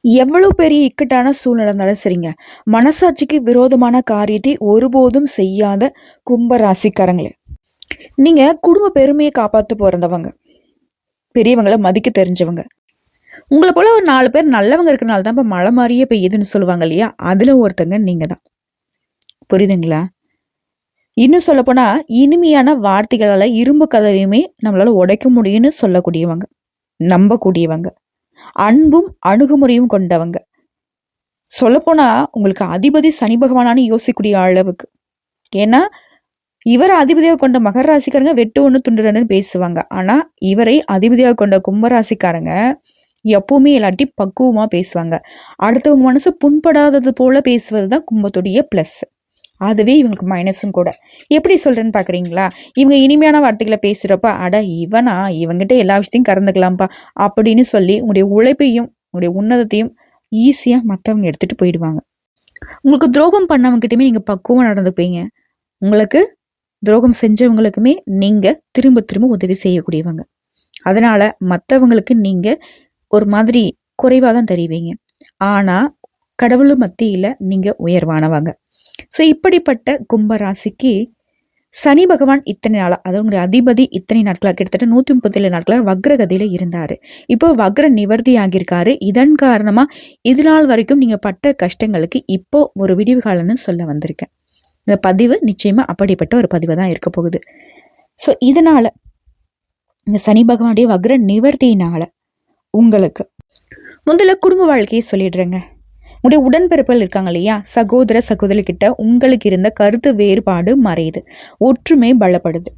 எவ்வளவு பெரிய இக்கட்டான சூழ்நிலை இருந்தாலும் சரிங்க. மனசாட்சிக்கு விரோதமான காரியத்தை ஒருபோதும் செய்யாத கும்ப ராசிக்காரங்களே. நீங்க குடும்ப பெருமையை காப்பாத்த பொறந்தவங்க. பெரியவங்கள மதிக்க தெரிஞ்சவங்க. உங்கள போல ஒரு 4 பேர் நல்லவங்க இருக்கனால தான் இப்ப மழை மாரியே பெய்யுதுன்னு சொல்லுவாங்க இல்லையா? அதுல ஒருத்தங்க நீங்க தான். புரியுதுங்களா? இன்னும் சொல்லப்போனா, இனிமையான வார்த்தைகளால இரும்பு கதவையுமே நம்மளால உடைக்க முடியும்னு சொல்லக்கூடியவங்க. நம்பக்கூடியவங்க. அன்பும் அணுகுமுறையும் கொண்டவங்க. சொல்லப்போனா, உங்களுக்கு அதிபதி சனி பகவானான்னு யோசிக்கக்கூடிய அளவுக்கு. ஏன்னா, இவர அதிபதியா கொண்ட மகர ராசிக்காரங்க வெட்டு 1 துண்டு 2ன்னு பேசுவாங்க. ஆனா, இவரை அதிபதியா கொண்ட கும்ப ராசிக்காரங்க எப்பவுமே இல்லாட்டி பக்குவமா பேசுவாங்க. அடுத்தவங்க மனசு புண்படாதது போல பேசுவது தான் கும்பத்துடைய பிளஸ். அதுவே இவங்களுக்கு மைனஸும் கூட. எப்படி சொல்றேன்னு பார்க்குறீங்களா? இவங்க இனிமையான வார்த்தைகள பேசுறப்ப, "அட இவனா? இவன்கிட்ட எல்லா விஷயத்தையும் கறந்துக்கலாம்ப்பா" அப்படின்னு சொல்லி உங்களுடைய உழைப்பையும், உங்களுடைய உன்னதத்தையும் ஈஸியா மத்தவங்க எடுத்துட்டு போயிடுவாங்க. உங்களுக்கு துரோகம் பண்ணவங்ககிட்டயுமே நீங்க பக்குவமா நடந்துப்பீங்க. உங்களுக்கு துரோகம் செஞ்சவங்களுக்குமே நீங்க திரும்ப திரும்ப உதவி செய்யக்கூடியவங்க. அதனால மத்தவங்களுக்கு நீங்க ஒரு மாதிரி குறைவா தான் தெரிவீங்க. ஆனா, கடவுள் மத்தியில நீங்க உயர்வானவங்க. ஸோ இப்படிப்பட்ட கும்ப ராசிக்கு சனி பகவான் இத்தனை நாளா, அதாவது உங்களுடைய அதிபதி இத்தனை நாட்களா கிட்டத்தட்ட 137 நாட்களா வக்ரகதியில இருந்தாரு. இப்போ வக்ர நிவர்த்தி ஆகியிருக்காரு. இதன் காரணமா இது நாள் வரைக்கும் நீங்க பட்ட கஷ்டங்களுக்கு இப்போ ஒரு விடிவு காலம்னு சொல்ல வந்திருக்கேன். இந்த பதிவு நிச்சயமா அப்படிப்பட்ட ஒரு பதிவு தான் இருக்க போகுது. ஸோ இதனால இந்த சனி பகவானுடைய வக்ர நிவர்த்தியினால உங்களுக்கு முதல்ல குடும்ப வாழ்க்கையை சொல்லிடுறேங்க. உங்களுடைய உடன்பிறப்புகள் இருக்காங்க இல்லையா? சகோதர சகோதரி கிட்ட உங்களுக்கு இருந்த கருத்து வேறுபாடு மறையுது. ஒற்றுமை பலப்படுது.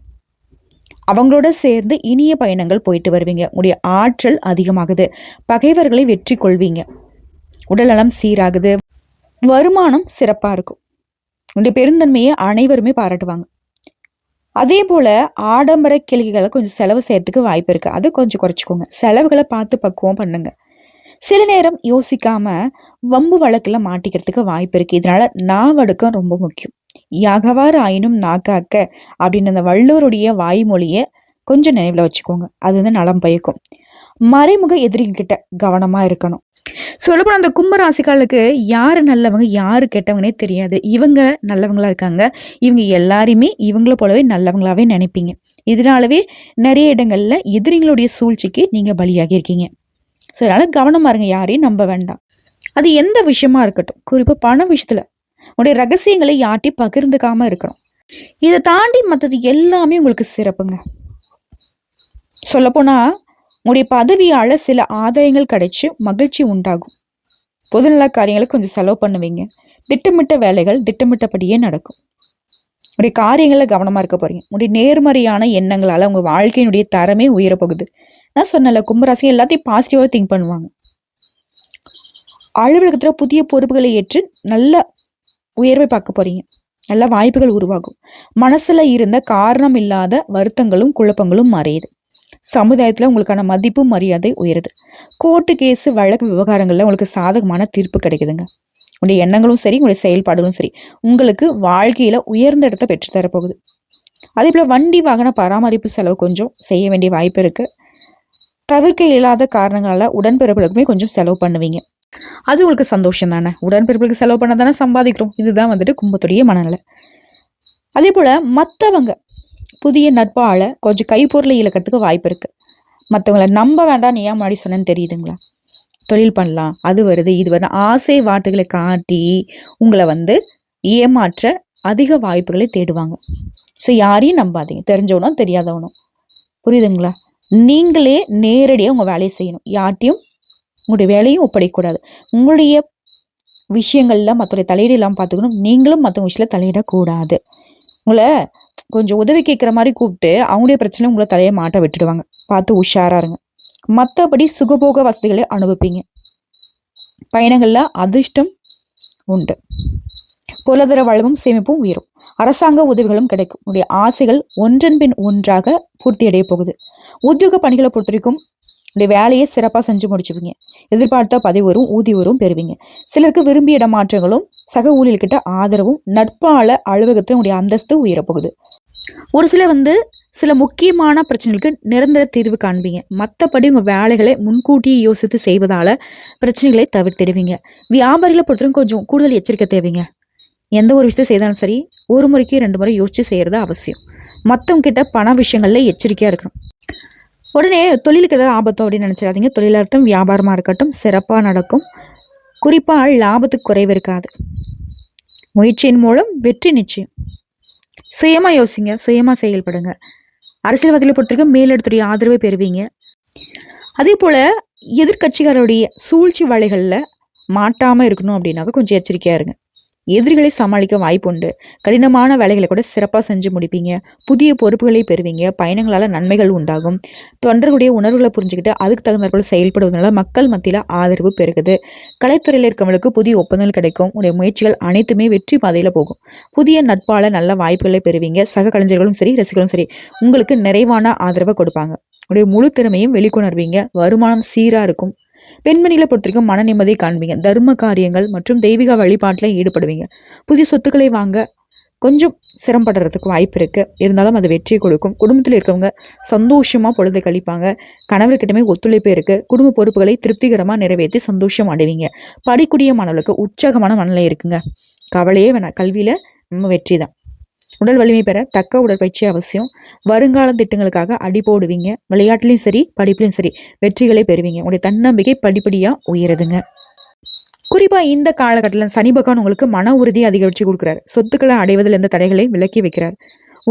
அவங்களோட சேர்ந்து இனிய பயணங்கள் போயிட்டு வருவீங்க. உங்களுடைய ஆற்றல் அதிகமாகுது. பகைவர்களை வெற்றி கொள்வீங்க. உடல்நலம் சீராகுது. வருமானம் சிறப்பா இருக்கும். உங்களுடைய பெருந்தன்மையை அனைவருமே பாராட்டுவாங்க. அதே போல ஆடம்பர கிளைகளை கொஞ்சம் செலவு செய்யறதுக்கு வாய்ப்பு இருக்கு. அது கொஞ்சம் குறைச்சிக்கோங்க. செலவுகளை பார்த்து பக்குவம் பண்ணுங்க. சில நேரம் யோசிக்காம வம்பு வழக்குல மாட்டிக்கிறதுக்கு வாய்ப்பு இருக்கு. இதனால நாவடக்கம் ரொம்ப முக்கியம். யாகவாறு ஆயினும் நாக்காக்க அப்படின்னு அந்த வள்ளுவருடைய வாய்மொழிய கொஞ்சம் நினைவுல வச்சுக்கோங்க. அது வந்து நலம் பயக்கும். மறைமுக எதிரிங்க கிட்ட கவனமா இருக்கணும். சொல்லப்போனா அந்த கும்ப ராசிக்காரர்களுக்கு யாரு நல்லவங்க யாரு கெட்டவங்கன்னே தெரியாது. இவங்க நல்லவங்களா இருக்காங்க. இவங்க எல்லாருமே இவங்கள போலவே நல்லவங்களாவே நினைப்பீங்க. இதனாலவே நிறைய இடங்கள்ல எதிரிங்களுடைய சூழ்ச்சிக்கு நீங்க பலியாகி இருக்கீங்க. ஸோ அதனால கவனமா இருங்க. யாரையும் நம்ப வேண்டாம். அது எந்த விஷயமா இருக்கட்டும். குறிப்பா பண விஷயத்துல உங்களுடைய ரகசியங்களை யார்ட்டையும் பகிர்ந்துக்காம இருக்கணும். இதை தாண்டி மற்றது எல்லாமே உங்களுக்கு சிறப்புங்க. சொல்லப்போனா உங்களுடைய பதவியால சில ஆதாயங்கள் கிடைச்சு மகிழ்ச்சி உண்டாகும். பொதுநல காரியங்களை கொஞ்சம் செலவு பண்ணுவீங்க. திட்டமிட்ட வேலைகள் திட்டமிட்டபடியே நடக்கும். உங்களுடைய காரியங்கள்ல கவனமா இருக்க போறீங்க. உங்களுடைய நேர்மறையான எண்ணங்களால உங்க வாழ்க்கையினுடைய தரமே உயரப்போகுது. நான் சொன்னல கும்பராசி எல்லாத்தையும் பாசிட்டிவா திங்க் பண்ணுவாங்க. அலுவலகத்துல புதிய பொறுப்புகளை ஏற்று நல்ல உயர்வை பார்க்க போறீங்க. நல்ல வாய்ப்புகள் உருவாகும். மனசுல இருந்த காரணம் இல்லாத வருத்தங்களும் குழப்பங்களும் மறையுது. சமுதாயத்துல உங்களுக்கான மதிப்பு மரியாதை உயருது. கோர்ட்டு கேஸ் வழக்கு விவகாரங்கள்ல உங்களுக்கு சாதகமான தீர்ப்பு கிடைக்குதுங்க. உங்களுடைய எண்ணங்களும் சரி, உங்களுடைய செயல்பாடுகளும் சரி உங்களுக்கு வாழ்க்கையில உயர்ந்த இடத்தை பெற்று தரப்போகுது. அதே போல வண்டி வாகன பராமரிப்பு செலவு கொஞ்சம் செய்ய வேண்டிய வாய்ப்பு இருக்கு. தவிர்க்க இயலாத காரணங்களால உடன்பிறப்புகளுக்குமே கொஞ்சம் செலவு பண்ணுவீங்க. அது உங்களுக்கு சந்தோஷம் தானே. உடன்பிறப்புகளுக்கு செலவு பண்ண தானே சம்பாதிக்கிறோம். இதுதான் வந்துட்டு கும்பத்துடைய மனநிலை. அதே போல மற்றவங்க புதிய நட்பால கொஞ்சம் கைப்பொருளை இழக்கிறதுக்கு வாய்ப்பு இருக்கு. மற்றவங்களை நம்ப வேண்டாம். நீ ஏன் முன்னாடி சொன்னேன்னு தெரியுதுங்களா? தொழில் பண்ணலாம், அது வருது இது வருது ஆசை வார்த்தைகளை காட்டி உங்களை வந்து ஏமாற்ற அதிக வாய்ப்புகளை தேடுவாங்க. ஸோ யாரையும் நம்பாதீங்க. தெரிஞ்சவனும் தெரியாதவனும். புரியுதுங்களா? நீங்களே நேரடியாக உங்கள் வேலையை செய்யணும். யார்ட்டையும் உங்களுடைய வேலையும் ஒப்படைக்கக்கூடாது. உங்களுடைய விஷயங்கள்ல மற்றவருடைய தலையீடு இல்லாமல் பார்த்துக்கணும். நீங்களும் மற்றவங்க விஷயத்துல தலையிடக்கூடாது. உங்களை கொஞ்சம் உதவி கேட்குற மாதிரி கூப்பிட்டு அவங்களுடைய பிரச்சனை உங்களை தலையை மாட்ட விட்டுடுவாங்க. பார்த்து உஷாரா இருங்க. மற்றபடி சுகபோக வசதிகளை அனுபவிப்பீங்க. பயணங்கள்ல அதிர்ஷ்டம் உண்டு. பொருளாதார வளமும் சேமிப்பும் உயரும். அரசாங்க உதவிகளும் கிடைக்கும். உங்களுடைய ஆசைகள் ஒன்றன் பின் ஒன்றாக பூர்த்தி அடைய போகுது. உத்தியோக பணிகளை பொறுத்திருக்கும் உடைய வேலையை சிறப்பாக செஞ்சு முடிச்சுப்பீங்க. எதிர்பார்த்த பதவி வரும், ஊதியம் பெறுவீங்க. சிலருக்கு விரும்பிய இடமாற்றங்களும் சக ஊழியர்கிட்ட ஆதரவும் நட்பால அலுவலகத்தில் உங்களுடைய அந்தஸ்து உயரப்போகுது. ஒரு சிலர் சில முக்கியமான பிரச்சனைகளுக்கு நிரந்தர தீர்வு காண்பீங்க. மற்றபடி உங்கள் வேலைகளை முன்கூட்டியே யோசித்து செய்வதால் பிரச்சனைகளை தவிர்த்திடுவீங்க. வியாபாரிகளை பொறுத்தவரைக்கும் கொஞ்சம் கூடுதல் எச்சரிக்கை தேவைங்க. எந்த ஒரு விஷயத்தை செய்தாலும் சரி, ஒரு முறைக்கு 2 முறை யோசித்து செய்கிறது அவசியம். மற்றவங்க கிட்ட பண விஷயங்களில் எச்சரிக்கையாக இருக்கணும். உடனே தொழிலுக்கு ஏதாவது ஆபத்தம் அப்படின்னு நினச்சிடாதீங்க. தொழிலாகட்டும் வியாபாரமாக இருக்கட்டும் சிறப்பாக நடக்கும். குறிப்பாக லாபத்துக்கு குறைவு இருக்காது. முயற்சியின் மூலம் வெற்றி நிச்சயம். சுயமாக யோசிங்க, சுயமாக செயல்படுங்க. அரசியல்வாதிகளை பொறுத்தவரைக்கும் மேலிடத்துடைய ஆதரவை பெறுவீங்க. அதே போல் எதிர்கட்சிகளுடைய சூழ்ச்சி வலைகளில் மாட்டாமல் இருக்கணும் அப்படின்னாக்க கொஞ்சம் எச்சரிக்கையாக இருங்க. எதிரிகளை சமாளிக்க வாய்ப்புண்டு. கடினமான வேலைகளை கூட சிறப்பாக செஞ்சு முடிப்பீங்க. புதிய பொறுப்புகளை பெறுவீங்க. பயணங்களால் நன்மைகள் உண்டாகும். தொண்டர்களுடைய உணர்வுகளை புரிஞ்சுக்கிட்டு அதுக்கு தகுந்தாற்போல் செயல்படுவதனால மக்கள் மத்தியில் ஆதரவு பெருகுது. கலைத்துறையில் இருக்கவங்களுக்கு புதிய ஒப்பந்தங்கள் கிடைக்கும். உடைய முயற்சிகள் அனைத்துமே வெற்றி பாதையில் போகும். புதிய நட்பால நல்ல வாய்ப்புகளை பெறுவீங்க. சக கலைஞர்களும் சரி ரசிகர்களும் சரி உங்களுக்கு நிறைவான ஆதரவை கொடுப்பாங்க. உடைய முழு திறமையும் வெளிக்கொணர்வீங்க. வருமானம் சீராக இருக்கும். பெண்மணிகளை பொறுத்தவரைக்கும் மன நிம்மதியை காண்பீங்க. தர்ம காரியங்கள் மற்றும் தெய்வீக வழிபாட்டில் ஈடுபடுவீங்க. புதிய சொத்துக்களை வாங்க கொஞ்சம் சிரமப்படுறதுக்கு வாய்ப்பு இருக்கு. இருந்தாலும் அது வெற்றியை கொடுக்கும். குடும்பத்தில் இருக்கவங்க சந்தோஷமா பொழுதை கழிப்பாங்க. கணவர்கிட்டமே ஒத்துழைப்பு இருக்கு. குடும்ப பொறுப்புகளை திருப்திகரமாக நிறைவேற்றி சந்தோஷம் அடைவீங்க. படிக்கூடிய மாணவர்களுக்கு உற்சாகமான மனநிலை இருக்குங்க. கவலையே வேணாம், கல்வியில நம்ம வெற்றி தான். உடல் வலிமை பெற தக்க உடற்பயிற்சி அவசியம். வருங்கால திட்டங்களுக்காக அடி போடுவீங்க. விளையாட்டுலையும் சரி படிப்புலையும் சரி வெற்றிகளை பெறுவீங்க. உங்களுடைய தன்னம்பிக்கை படிப்படியாக உயருதுங்க. குறிப்பாக இந்த காலகட்டத்தில் சனி பகவான் உங்களுக்கு மன உறுதியை அதிகரித்து கொடுக்குறாரு. சொத்துக்களை அடைவதில் எந்த தடைகளையும் விலக்கி வைக்கிறார்.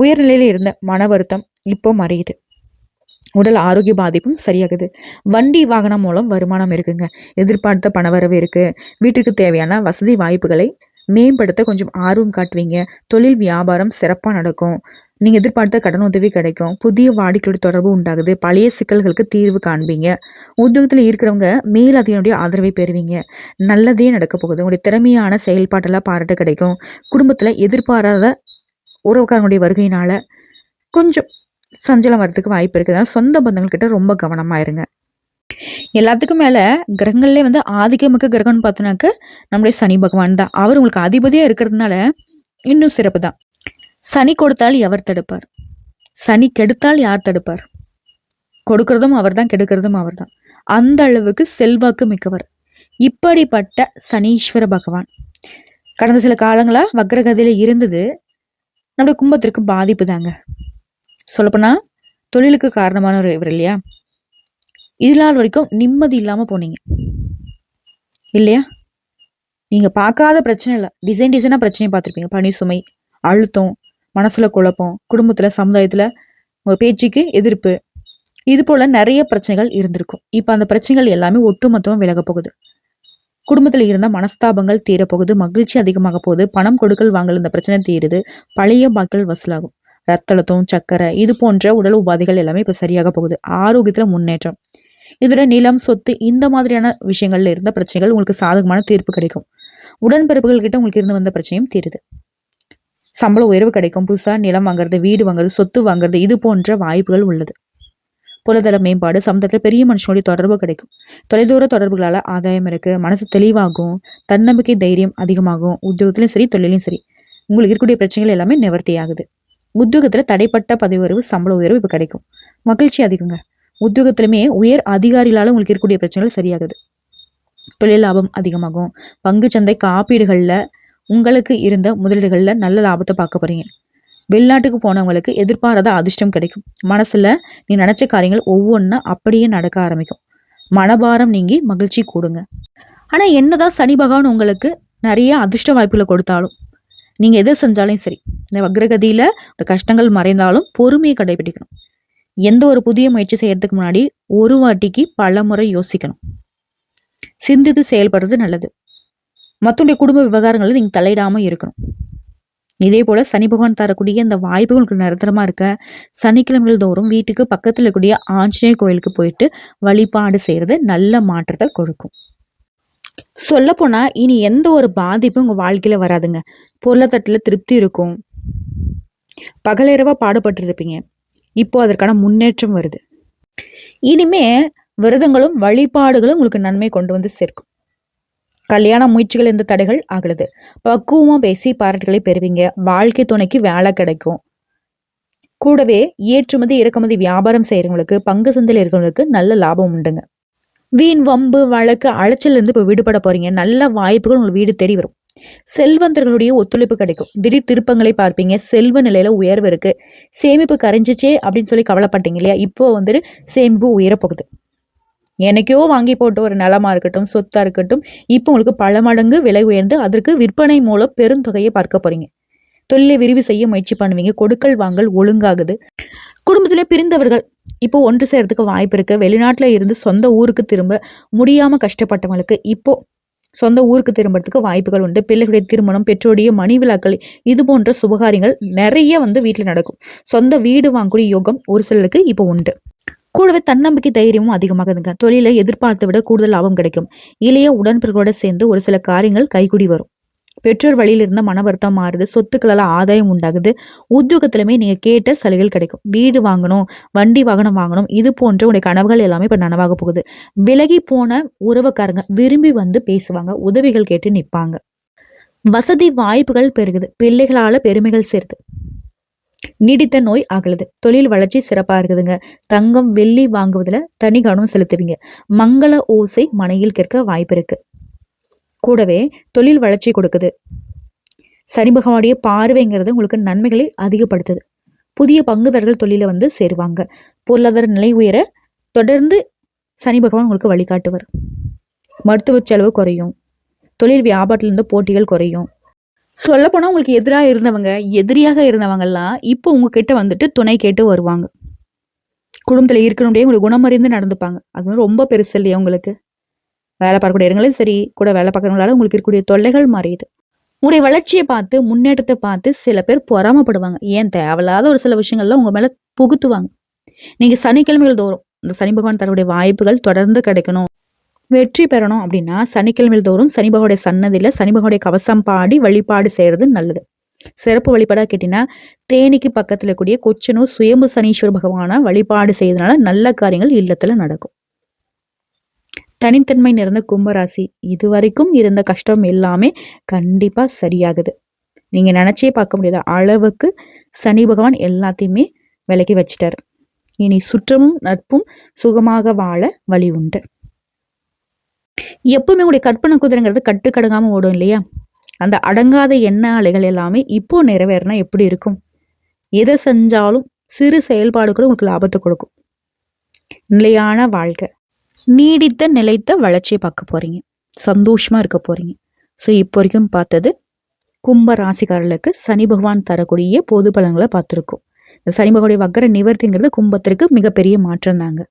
உயர்நிலையில் இருந்த மன வருத்தம் இப்போ மறையுது. உடல் ஆரோக்கிய பாதிப்பும் சரியாகுது. வண்டி வாகனம் மூலம் வருமானம் இருக்குங்க. எதிர்பார்த்த பணவரவு இருக்கு. வீட்டுக்கு தேவையான வசதி வாய்ப்புகளை மேம்படுத்த கொஞ்சம் ஆர்வம் காட்டுவீங்க. தொழில் வியாபாரம் சிறப்பாக நடக்கும். நீங்கள் எதிர்பார்த்த கடன் உதவி கிடைக்கும். புதிய வாடிக்கையோட தொடர்பு உண்டாகுது. பழைய சிக்கல்களுக்கு தீர்வு காண்பீங்க. உத்தியோகத்தில் இருக்கிறவங்க மேலதிகாரியுடைய ஆதரவை பெறுவீங்க. நல்லதே நடக்க போகுது. உங்களுடைய திறமையான செயல்பாட்டெல்லாம் பாராட்டு கிடைக்கும். குடும்பத்தில் எதிர்பாராத உறவுக்காரங்களுடைய வருகையினால கொஞ்சம் சஞ்சலம் வர்றதுக்கு வாய்ப்பு இருக்குது. சொந்த பந்தங்கள்கிட்ட ரொம்ப கவனமாக இருங்க. எல்லாத்துக்கும் மேல கிரகங்கள்லேயே ஆதிக்கமிக்க கிரகம்னு பார்த்தோன்னாக்க நம்முடைய சனி பகவான் தான். அவர் உங்களுக்கு அதிபதியா இருக்கிறதுனால இன்னும் சிறப்பு தான். சனி கொடுத்தால் எவர் தடுப்பார்? சனி கெடுத்தால் யார் தடுப்பார்? கொடுக்கறதும் அவர் தான், கெடுக்கிறதும் அவர் தான். அந்த அளவுக்கு செல்வாக்கு மிக்கவர். இப்படிப்பட்ட சனீஸ்வர பகவான் கடந்த சில காலங்களா வக்ரகதியில இருந்தது நம்முடைய கும்பத்திற்கு பாதிப்பு தாங்க. சொல்லப்போனா தொழிலுக்கு காரணமான ஒரு இவர் இல்லையா? இதனால் வரைக்கும் நிம்மதி இல்லாமல் போனீங்க இல்லையா? நீங்கள் பார்க்காத பிரச்சனை இல்லை, டிசைனாக பிரச்சனையை பார்த்துருப்பீங்க. பணி சுமை, அழுத்தம், மனசில் குழப்பம், குடும்பத்தில் சமுதாயத்தில் உங்கள் பேச்சுக்கு எதிர்ப்பு, இது போல் நிறைய பிரச்சனைகள் இருந்திருக்கும். இப்போ அந்த பிரச்சனைகள் எல்லாமே ஒட்டுமொத்தமாக விலக போகுது. குடும்பத்தில் இருந்த மனஸ்தாபங்கள் தீரப்போகுது. மகிழ்ச்சி அதிகமாக போகுது. பணம் கொடுக்கல் வாங்கல் இந்த பிரச்சனை தீருது. பழைய பாக்கள் வசூலாகும். ரத்த அழுத்தம், சக்கரை, இது போன்ற உடல் உபாதைகள் எல்லாமே இப்போ சரியாக போகுது. ஆரோக்கியத்தில் முன்னேற்றம். இதோட நிலம், சொத்து, இந்த மாதிரியான விஷயங்கள்ல இருந்த பிரச்சனைகள் உங்களுக்கு சாதகமான தீர்ப்பு கிடைக்கும். உடன்பிறப்புகள் கிட்ட உங்களுக்கு இருந்து வந்த பிரச்சனையும் தீருது. சம்பள உயர்வு கிடைக்கும். புதுசா நிலம் வாங்குறது, வீடு வாங்குறது, சொத்து வாங்குறது, இது போன்ற வாய்ப்புகள் உள்ளது. பொருளாதார மேம்பாடு, சமுதாயத்தில் பெரிய மனுஷனுடைய தொடர்பு கிடைக்கும். தொலைதூர தொடர்புகளால ஆதாயம் இருக்கு. மனசு தெளிவாகும். தன்னம்பிக்கை, தைரியம் அதிகமாகும். உத்தியோகத்திலும் சரி தொழிலையும் சரி உங்களுக்கு இருக்கக்கூடிய பிரச்சனைகள் எல்லாமே நிவர்த்தி ஆகுது. உத்தியோகத்துல தடைப்பட்ட பதவி உயர்வு, சம்பள உயர்வு இப்ப கிடைக்கும். மகிழ்ச்சி அதிகங்க. உத்தியோகத்திலுமே உயர் அதிகாரிகளால உங்களுக்கு இருக்கக்கூடிய பிரச்சனைகள் சரியாகுது. தொழில் லாபம் அதிகமாகும். பங்கு சந்தை, காப்பீடுகள்ல உங்களுக்கு இருந்த முதலீடுகள்ல நல்ல லாபத்தை பார்க்க போறீங்க. வெளிநாட்டுக்கு போனவங்களுக்கு எதிர்பாராத அதிர்ஷ்டம் கிடைக்கும். மனசுல நீ நினைச்ச காரியங்கள் ஒவ்வொன்றா அப்படியே நடக்க ஆரம்பிக்கும். மனபாரம் நீங்கி மகிழ்ச்சி கூடுங்க. ஆனா என்னதான் சனி பகவான் உங்களுக்கு நிறைய அதிர்ஷ்ட வாய்ப்புகளை கொடுத்தாலும், நீங்க எதை செஞ்சாலும் சரி, இந்த வக்ரகதியில கஷ்டங்கள் மறைந்தாலும் பொறுமையை கடைபிடிக்கணும். எந்த ஒரு புதிய முயற்சி செய்யறதுக்கு முன்னாடி ஒரு வாட்டிக்கு பல முறை யோசிக்கணும். சிந்தித்து செயல்படுறது நல்லது. மற்றவங்களுடைய குடும்ப விவகாரங்களில் நீங்க தலையிடாம இருக்கணும். இதே போல சனி பகவான் தரக்கூடிய இந்த வாய்ப்புகளுக்கு நிரந்தரமா இருக்க சனிக்கிழமைகள் தோறும் வீட்டுக்கு பக்கத்துல இருக்கக்கூடிய ஆஞ்சநேயர் கோயிலுக்கு போயிட்டு வழிபாடு செய்யறது நல்ல மாற்றத்தை கொடுக்கும். சொல்ல போனா இனி எந்த ஒரு பாதிப்பும் உங்க வாழ்க்கையில வராதுங்க. பொருளாதாரத்துல திருப்தி இருக்கும். பகலிரவா பாடுபட்டு இருப்பீங்க. இப்போ அதற்கான முன்னேற்றம் வருது. இனிமே விரதங்களும் வழிபாடுகளும் உங்களுக்கு நன்மை கொண்டு வந்து சேர்க்கும். கல்யாண முயற்சிகள் எந்த தடைகள் ஆகிறது. பக்குவமா பேசி பாராட்டுகளை பெறுவீங்க. வாழ்க்கை துணைக்கு வேலை கிடைக்கும். கூடவே ஏற்றுமதி இறக்குமதி வியாபாரம் செய்யறவங்களுக்கு, பங்கு சந்தையில் இருக்கிறவங்களுக்கு நல்ல லாபம் உண்டுங்க. வீண் வம்பு வழக்கு அலைச்சல் இருந்து இப்ப விடுபட போறீங்க. நல்ல வாய்ப்புகள் உங்களுக்கு வீடு தேடி வரும். செல்வந்தர்களுடைய ஒத்துழைப்பு கிடைக்கும். திடீர் திருப்பங்களை பார்ப்பீங்க. செல்வ நிலையில உயர்வு இருக்கு. சேமிப்பு கரைஞ்சிச்சே அப்படின்னு சொல்லி கவலைப்பட்டீங்க இல்லையா? இப்போ வந்துட்டு சேமிப்பு உயரப்போகுது. என்னைக்கோ வாங்கி போட்ட ஒரு நிலமா இருக்கட்டும், சொத்தா இருக்கட்டும், இப்போ உங்களுக்கு பல மடங்கு விலை உயர்ந்து அதற்கு விற்பனை மூலம் பெருந்தொகையை பார்க்க போறீங்க. தொழிலை விரிவு செய்ய முயற்சி பண்ணுவீங்க. கொடுக்கல் வாங்கல் ஒழுங்காகுது. குடும்பத்திலே பிரிந்தவர்கள் இப்போ ஒன்று சேர்றதுக்கு வாய்ப்பு இருக்கு. வெளிநாட்டுல இருந்து சொந்த ஊருக்கு திரும்ப முடியாம கஷ்டப்பட்டவங்களுக்கு இப்போ சொந்த ஊருக்கு திரும்புறதுக்கு வாய்ப்புகள் உண்டு. பிள்ளைகளுடைய திருமணம், பெற்றோருடைய மணி விழாக்கள், இது போன்ற சுபகாரியங்கள் நிறைய வீட்டுல நடக்கும். சொந்த வீடு வாங்கக்கூடிய யோகம் ஒரு சிலருக்கு இப்போ உண்டு. கூடவே தன்னம்பிக்கை தைரியமும் அதிகமாகுதுங்க. தொழிலை எதிர்பார்த்தை விட கூடுதல் லாபம் கிடைக்கும். இளைய உடன்பிறர்களோட சேர்ந்து ஒரு சில காரியங்கள் கைகூடி வரும். பெற்றோர் வழியில இருந்த மன வருத்தம் மாறுது. சொத்துக்களால ஆதாயம் உண்டாகுது. உத்தியோகத்திலுமே நீங்க கேட்ட சலுகைகள் கிடைக்கும். வீடு வாங்கணும், வண்டி வாகனம் வாங்கணும், இது போன்ற உடைய கனவுகள் எல்லாமே இப்ப நனவாக போகுது. விலகி போன உறவுக்காரங்க விரும்பி பேசுவாங்க. உதவிகள் கேட்டு நிற்பாங்க. வசதி வாய்ப்புகள் பெருகுது. பிள்ளைகளால பெருமைகள் சேர்த்து நீடித்த நோய் அகலுது. தொழில் வளர்ச்சி சிறப்பா இருக்குதுங்க. தங்கம் வெள்ளி வாங்குவதுல தனி கவனம் செலுத்துவீங்க. மங்கள ஓசை மனையில் கேட்க வாய்ப்பு இருக்கு. கூடவே தொழில் வளர்ச்சி கொடுக்குது. சனி பகவானுடைய பார்வைங்கிறது உங்களுக்கு நன்மைகளை அதிகப்படுத்துது. புதிய பங்குதாரர்கள் தொழில சேருவாங்க. பொருளாதார நிலை உயர தொடர்ந்து சனி பகவான் உங்களுக்கு வழிகாட்டுவார். மருத்துவ செலவு குறையும். தொழில் வியாபாரத்திலிருந்து போட்டிகள் குறையும். சொல்ல போனா உங்களுக்கு எதிராக இருந்தவங்க, எதிரியாக இருந்தவங்கெல்லாம் இப்போ உங்ககிட்ட துணை கேட்டு வருவாங்க. குடும்பத்துல இருக்கணும்னே உங்களுக்கு குணமறிந்து நடந்துப்பாங்க. அது ரொம்ப பெருசு இல்லையா? உங்களுக்கு வேலை பார்க்கக்கூடிய இடங்களும் சரி, கூட வேலை பார்க்கறவங்களால உங்களுக்கு இருக்கக்கூடிய தொல்லைகள் மாறியுது. உங்களுடைய வளர்ச்சியை பார்த்து, முன்னேற்றத்தை பார்த்து சில பேர் பொறாமப்படுவாங்க. ஏன் தேவையில்லாத ஒரு சில விஷயங்கள்லாம் உங்க மேல புகுத்துவாங்க. நீங்க சனிக்கிழமைகள் தோறும் இந்த சனி பகவான் தரக்கூடிய வாய்ப்புகள் தொடர்ந்து கிடைக்கணும், வெற்றி பெறணும் அப்படின்னா சனிக்கிழமைகள் தோறும் சனி பகவானுடைய சன்னதியில சனி பகவானுடைய கவசம் பாடி வழிபாடு செய்யறது நல்லது. சிறப்பு வழிபாடா கேட்டீங்கன்னா தேனிக்கு பக்கத்துல கூடிய கொச்சனூர் சுயம்பு சனீஸ்வர பகவான வழிபாடு செய்யறதுனால நல்ல காரியங்கள் இல்லத்துல நடக்கும். தனித்தன்மை நிறைந்த கும்பராசி, இதுவரைக்கும் இருந்த கஷ்டம் எல்லாமே கண்டிப்பா சரியாகுது. நீங்க நினைச்சே பார்க்க முடியாத அளவுக்கு சனி பகவான் எல்லாத்தையுமே விலக்கி வச்சிட்டாரு. இனி சுற்றமும் நட்பும் சுகமாக வாழ வழி உண்டு. எப்பவுமே உங்களுடைய கற்பனை குதிரைங்கிறது கட்டுக்கடங்காம ஓடும் இல்லையா? அந்த அடங்காத எண்ண அலைகள் எல்லாமே இப்போ நிறைவேறினா எப்படி இருக்கும்? எதை செஞ்சாலும் சிறு செயல்பாடு கூட உங்களுக்கு லாபத்தை கொடுக்கும். நிலையான வாழ்க்கை, நீடித்த நிலைத்த வளர்ச்சியை பார்க்க போறீங்க. சந்தோஷமா இருக்க போறீங்க. ஸோ இப்போ வரைக்கும் பார்த்தது கும்ப ராசிக்காரர்களுக்கு சனி பகவான் தரக்கூடிய பொது பலன்களை பார்த்துருக்கோம். இந்த சனி பகவானுடைய வக்கர நிவர்த்திங்கிறது கும்பத்திற்கு மிகப்பெரிய மாற்றம் தாங்க.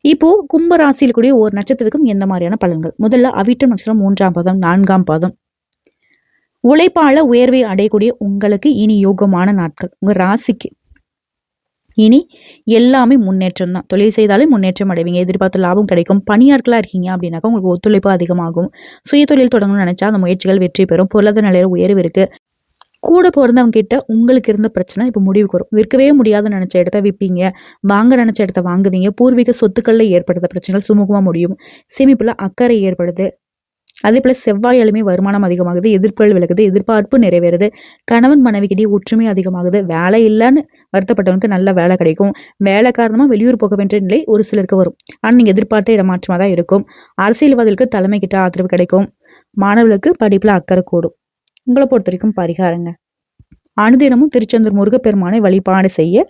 இப்போ கும்ப ராசியில் கூடிய ஒரு நட்சத்திரத்துக்கும் எந்த மாதிரியான பலன்கள்? முதல்ல அவிட்டம் நட்சத்திரம் 3ஆம் பாதம் 4ஆம் பாதம். உழைப்பால உயர்வை அடையக்கூடிய உங்களுக்கு இனி யோகமான நாட்கள். உங்க ராசிக்கு இனி எல்லாமே முன்னேற்றம் தான். தொழில் செய்தாலே முன்னேற்றம் அடைவீங்க. எதிர்பார்த்த லாபம் கிடைக்கும். பணியாட்களா இருக்கீங்க அப்படின்னாக்கா உங்களுக்கு ஒத்துழைப்பு அதிகமாகும். சுய தொழில் தொடங்கணும்னு நினைச்சா அந்த முயற்சிகள் வெற்றி பெறும். பொருளாதார நிலையில உயர்வு இருக்கு. கூட பிறந்தவங்க கிட்ட உங்களுக்கு இருந்த பிரச்சனை இப்போ முடிவுக்கு வரும். விற்கவே முடியாதுன்னு நினைச்ச இடத்த விற்பீங்க. வாங்க நினைச்ச இடத்த வாங்குவீங்க. பூர்வீக சொத்துக்கள்ல ஏற்படுத்த பிரச்சனைகள் சுமூகமா முடியும். சேமிப்புல அக்கறை ஏற்படுது. அதே போல செவ்வாயாலுமே வருமானம் அதிகமாகுது. எதிர்ப்புகள் விலகுது. எதிர்பார்ப்பு நிறைவேறுது. கணவன் மனைவிக்கிட்டே ஒற்றுமை அதிகமாகுது. வேலை இல்லைன்னு வருத்தப்பட்டவனுக்கு நல்ல வேலை கிடைக்கும். வேலை காரணமா வெளியூர் போக வேண்டிய நிலை ஒரு சிலருக்கு வரும். ஆனால் நீங்க எதிர்பார்த்த இடமாற்றமா தான் இருக்கும். அரசியல்வாதிகளுக்கு தலைமை கிட்ட ஆதரவு கிடைக்கும். மாணவர்களுக்கு படிப்புல அக்கறை கூடும். உங்களை பொறுத்த வரைக்கும் பரிகாரங்க, அனுதினமும் திருச்செந்தூர் முருகப்பெருமானை வழிபாடு செய்ய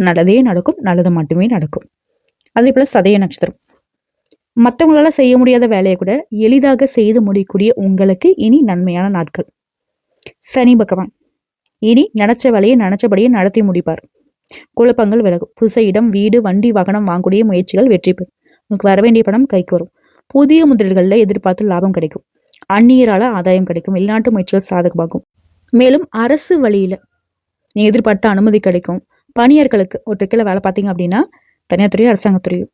நல்லதே நடக்கும். நல்லது மட்டுமே நடக்கும். அதே போல சதய நட்சத்திரம், மற்றவங்களால செய்ய முடியாத வேலையை கூட எளிதாக செய்து முடியக்கூடிய உங்களுக்கு இனி நன்மையான நாட்கள். சனி பகவான் இனி நினைச்ச வேலையை நினைச்சபடியே நடத்தி முடிப்பார். குழப்பங்கள் விலகும். புதுச இடம், வீடு, வண்டி, வாகனம் வாங்கக்கூடிய முயற்சிகள் வெற்றி பெறும். உங்களுக்கு வர வேண்டிய பணம் கைக்கு வரும். புதிய முதலீடுகள்ல எதிர்பார்த்து லாபம் கிடைக்கும். அந்நியரால ஆதாயம் கிடைக்கும். வெளிநாட்டு முயற்சிகள் சாதகமாகும். மேலும் அரசு வழியில நீங்க எதிர்பார்த்த அனுமதி கிடைக்கும். பணியர்களுக்கு ஒருத்தருக்கையில வேலை பார்த்தீங்க அப்படின்னா தனியார் துறையோ அரசாங்கத்துறையோ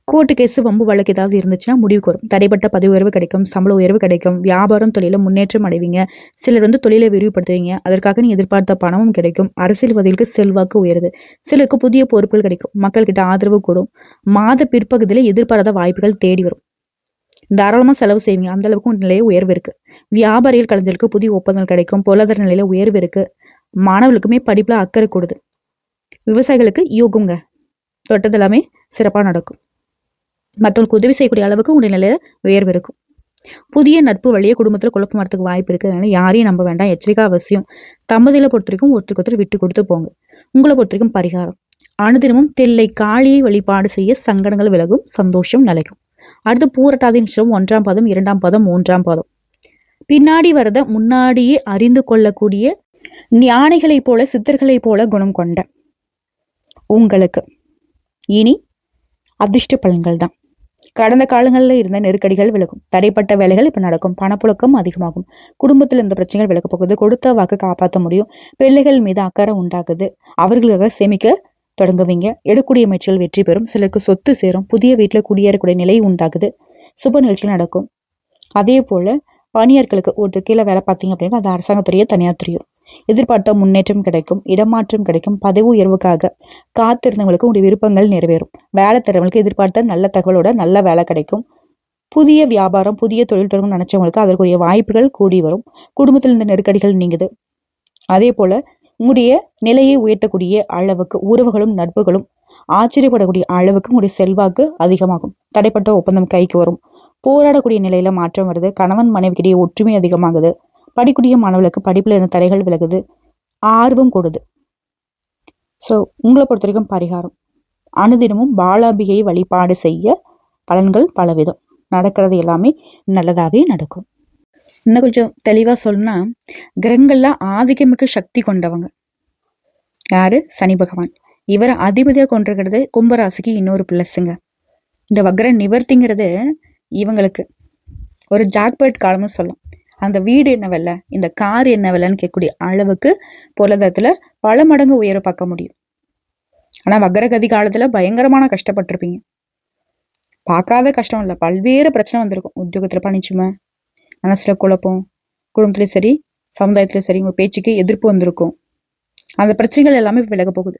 கோர்ட்டு கேஸு வம்பு வழக்கு ஏதாவது இருந்துச்சுன்னா முடிவுக்கு வரும். தடைப்பட்ட பதவி உயர்வு கிடைக்கும். சம்பள உயர்வு கிடைக்கும். வியாபாரம் தொழில முன்னேற்றம் அடைவீங்க. சிலர் தொழிலை விரிவுபடுத்துவீங்க. அதற்காக நீ எதிர்பார்த்த பணமும் கிடைக்கும். அரசியல்வாதிகளுக்கு செல்வாக்கு உயருது. சிலருக்கு புதிய பொறுப்புகள் கிடைக்கும். மக்கள்கிட்ட ஆதரவு கூடும். மாத பிற்பகுதியில எதிர்பாராத வாய்ப்புகள் தேடி வரும். தாராளமா செலவு செய்வீங்க. அந்த அளவுக்கு நிலைய உயர்வு இருக்கு. வியாபாரிகள் கலைஞர்களுக்கு புதிய ஒப்பந்தங்கள் கிடைக்கும். பொருளாதார நிலையில உயர்வு இருக்கு. மாணவர்களுக்குமே படிப்பில் அக்கறை கொடுது. விவசாயிகளுக்கு யோகங்க, தொட்டது எல்லாமே சிறப்பாக நடக்கும். மற்றவங்களுக்கு உதவி செய்யக்கூடிய அளவுக்கு உங்களுடைய நிலையில உயர்வு இருக்கும். புதிய நட்பு வழியே குடும்பத்தில் குழப்பம் வரத்துக்கு வாய்ப்பு இருக்குது. அதனால யாரையும் நம்ப வேண்டாம், எச்சரிக்கை அவசியம். தம்பதியில பொறுத்த வரைக்கும் ஒருத்தருக்கு விட்டு கொடுத்து போங்க. உங்களை பொறுத்த வரைக்கும் பரிகாரம், அனுதினமும் தெல்லை காளியை வழிபாடு செய்ய சங்கடங்கள் விலகும், சந்தோஷம் நிலைக்கும். அடுத்து பூரட்டாதி நட்சத்திரம் 1ஆம் பாதம் 2ஆம் பாதம் 3ஆம் பாதம். பின்னாடி வரத முன்னாடியே அறிந்து கொள்ளக்கூடிய ஞானிகளைப் போல சித்தர்களைப் போல குணம் கொண்ட உங்களுக்கு இனி அதிர்ஷ்ட பலன்கள் தான். கடந்த காலங்களில் இருந்த நெருக்கடிகள் விலகும், தடைப்பட்ட வேலைகள் இப்ப நடக்கும், பணப்புழக்கம் அதிகமாகும், குடும்பத்தில் இருந்த பிரச்சனைகள் விலக போகுது, கொடுத்த வாக்கு காப்பாற்ற முடியும், பிள்ளைகள் மீது அக்கறை உண்டாகுது, அவர்களுக்காக சேமிக்க தொடங்குவீங்க, எடுக்கூடிய முயற்சிகள் வெற்றி பெறும், சிலருக்கு சொத்து சேரும், புதிய வீட்டில் குடியேறக்கூடிய நிலை உண்டாகுது, சுப நிகழ்ச்சிகள் நடக்கும். அதே போல பணியாட்களுக்கு ஒரு கீழே வேலை பார்த்தீங்க அப்படின்னா அது அரசாங்கத்துறையோ தனியார் துறையோ எதிர்பார்த்த முன்னேற்றம் கிடைக்கும், இடமாற்றம் கிடைக்கும், பதவி உயர்வுக்காக காத்திருந்தவங்களுக்கு உங்களுடைய விருப்பங்கள் நிறைவேறும், வேலை தரவங்களுக்கு எதிர்பார்த்த நல்ல தகவலோட நல்ல வேலை கிடைக்கும், புதிய வியாபாரம் புதிய தொழில் தொடங்க நினைச்சவங்களுக்கு அதற்குரிய வாய்ப்புகள் கூடி வரும், குடும்பத்தில் இருந்த நெருக்கடிகள் நீங்குது. அதே போல உங்களுடைய நிலையை உயர்த்தக்கூடிய அளவுக்கு உறவுகளும் நட்புகளும் ஆச்சரியப்படக்கூடிய அளவுக்கு உங்களுடைய செல்வாக்கு அதிகமாகும், தடைப்பட்ட ஒப்பந்தம் கைக்கு வரும், போராடக்கூடிய நிலையில மாற்றம் வருது, கணவன் மனைவிக்கிடையே ஒற்றுமை அதிகமாகுது, படிக்கூடிய மாணவர்களுக்கு படிப்புல இருந்த தடைகள் விலகுது, ஆர்வம் கொடுது. ஸோ உங்களை பொறுத்த வரைக்கும் பரிகாரம், அனுதினமும் பாலாம்பிகையை வழிபாடு செய்ய பலன்கள் பலவிதம், நடக்கிறது எல்லாமே நல்லதாகவே நடக்கும். இன்னும் கொஞ்சம் தெளிவா சொல்லணும்னா, கிரகங்கள்ல ஆதிக்கமிக்க சக்தி கொண்டவங்க யாரு? சனி பகவான். இவரை அதிபதியா கொண்டிருக்கிறது கும்பராசிக்கு இன்னொரு பிளஸ்ஸுங்க. இந்த வக்ர நிவர்த்திங்கிறது இவங்களுக்கு ஒரு ஜாக்பேட் காலம்னு சொல்லலாம். அந்த வீடு என்ன விலை, இந்த கார் என்ன விலைன்னு கேட்கக்கூடிய அளவுக்கு பொருளாதாரத்துல பல மடங்கு உயர பார்க்க முடியும். ஆனா வக்ரகதி காலத்துல பயங்கரமான கஷ்டப்பட்டிருப்பீங்க. பார்க்காத கஷ்டம் இல்லை, பல்வேறு பிரச்சனை வந்திருக்கும். உத்தியோகத்துல பணிச்சுமை, மனசுல குழப்பம், குடும்பத்திலயும் சரி சமுதாயத்திலயும் சரி உங்க பேச்சுக்கு எதிர்ப்பு வந்திருக்கும். அந்த பிரச்சனைகள் எல்லாமே விலக போகுது.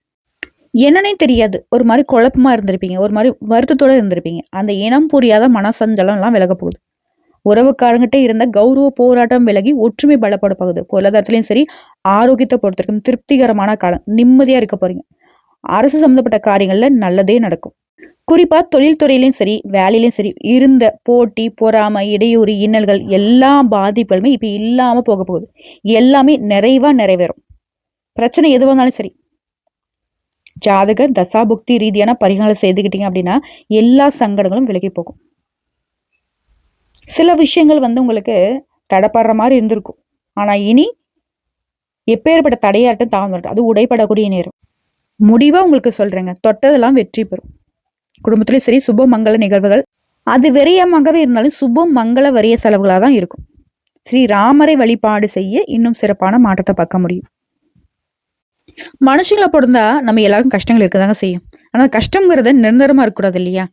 என்னன்னே தெரியாது, ஒரு மாதிரி குழப்பமா இருந்திருப்பீங்க, ஒரு மாதிரி வருத்தத்தோட இருந்திருப்பீங்க. அந்த இனம் புரியாத மனசஞ்சலம் எல்லாம் விலக போகுது. உறவுக்காரங்கிட்ட இருந்த கௌரவ போராட்டம் விலகி ஒற்றுமை பலப்பட போகுது. பொருளாதாரத்திலையும் சரி ஆரோக்கியத்தை பொறுத்திருக்கும் திருப்திகரமான காலம், நிம்மதியா இருக்க போறீங்க. அரசு சம்பந்தப்பட்ட காரியங்கள்ல நல்லதே நடக்கும். குறிப்பா தொழில்துறையிலையும் சரி வேலையிலையும் சரி இருந்த போட்டி பொறாமை இடையூறு இன்னல்கள் எல்லா பாதிப்புகளுமே இப்ப இல்லாம போக போகுது. எல்லாமே நிறைவா நிறைவேறும். பிரச்சனை எது வந்தாலும் சரி ஜாதக தசாபுக்தி ரீதியான பரிகாரம் செய்துக்கிட்டீங்க அப்படின்னா எல்லா சங்கடங்களும் விலகி போகும். சில விஷயங்கள் உங்களுக்கு தடைப்படுற மாதிரி இருந்திருக்கும். ஆனா இனி எப்பேற்பட்ட தடையாட்டும் தாழ்ந்துடும், அது உடைப்படக்கூடிய நேரம். முடிவா உங்களுக்கு சொல்றேங்க, தொட்டதெல்லாம் வெற்றி பெறும். குடும்பத்திலயும் சரி சுப மங்கள நிகழ்வுகள், அது விரயமாகவே இருந்தாலும் சுப மங்கள வரிய செலவுகளாக தான் இருக்கும். ஸ்ரீ ராமரை வழிபாடு செய்ய இன்னும் சிறப்பான மாற்றத்தை பார்க்க முடியும். மனுஷங்களை பொருந்தா நம்ம எல்லாருக்கும் கஷ்டங்கள் இருக்கதாங்க செய்யும். ஆனா கஷ்டங்கிறது நிரந்தரமா இருக்கக்கூடாது இல்லையா?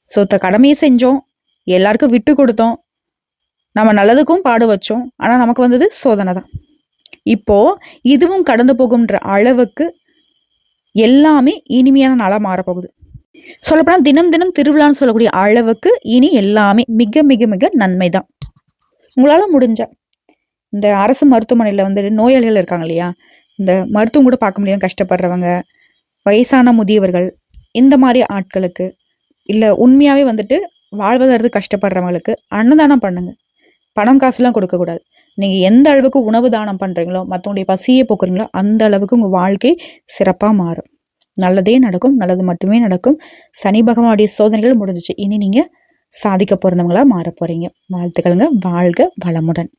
சொத்த கடமையை செஞ்சோம், எல்லாருக்கும் விட்டு கொடுத்தோம், நம்ம நல்லதுக்கும் பாடு வச்சோம். ஆனா நமக்கு வந்தது சோதனை தான். இப்போ இதுவும் கடந்து போகும்ன்ற அளவுக்கு எல்லாமே இனிமையான நாளா மாறப்போகுது. சொல்லப்போனா தினம் தினம் திருவிழான்னு சொல்லக்கூடிய அளவுக்கு இனி எல்லாமே மிக மிக மிக நன்மைதான். உங்களால முடிஞ்ச இந்த அரசு மருத்துவமனையில நோயாளிகள் இருக்காங்க இல்லையா, இந்த மருத்துவம் கூட பார்க்க முடியாம கஷ்டப்படுறவங்க, வயசான முதியவர்கள், இந்த மாதிரி ஆட்களுக்கு இல்ல உண்மையாவே வாழ்வதற்கு கஷ்டப்படுறவங்களுக்கு அன்னதானம் பண்ணுங்க. பணம் காசுலாம் கொடுக்க கூடாது. நீங்க எந்த அளவுக்கு உணவு தானம் பண்றீங்களோ, மற்றவங்களுடைய பசியை போக்குறீங்களோ அந்த அளவுக்கு உங்க வாழ்க்கை சிறப்பா மாறும். நல்லதே நடக்கும், நல்லது மட்டுமே நடக்கும். சனி பகவானுடைய சோதனைகள் முடிஞ்சிச்சு. இனி நீங்க சாதிக்க போறவங்களா மாற போறீங்க. வாழ்த்துக்களுங்க. வாழ்க வளமுடன்.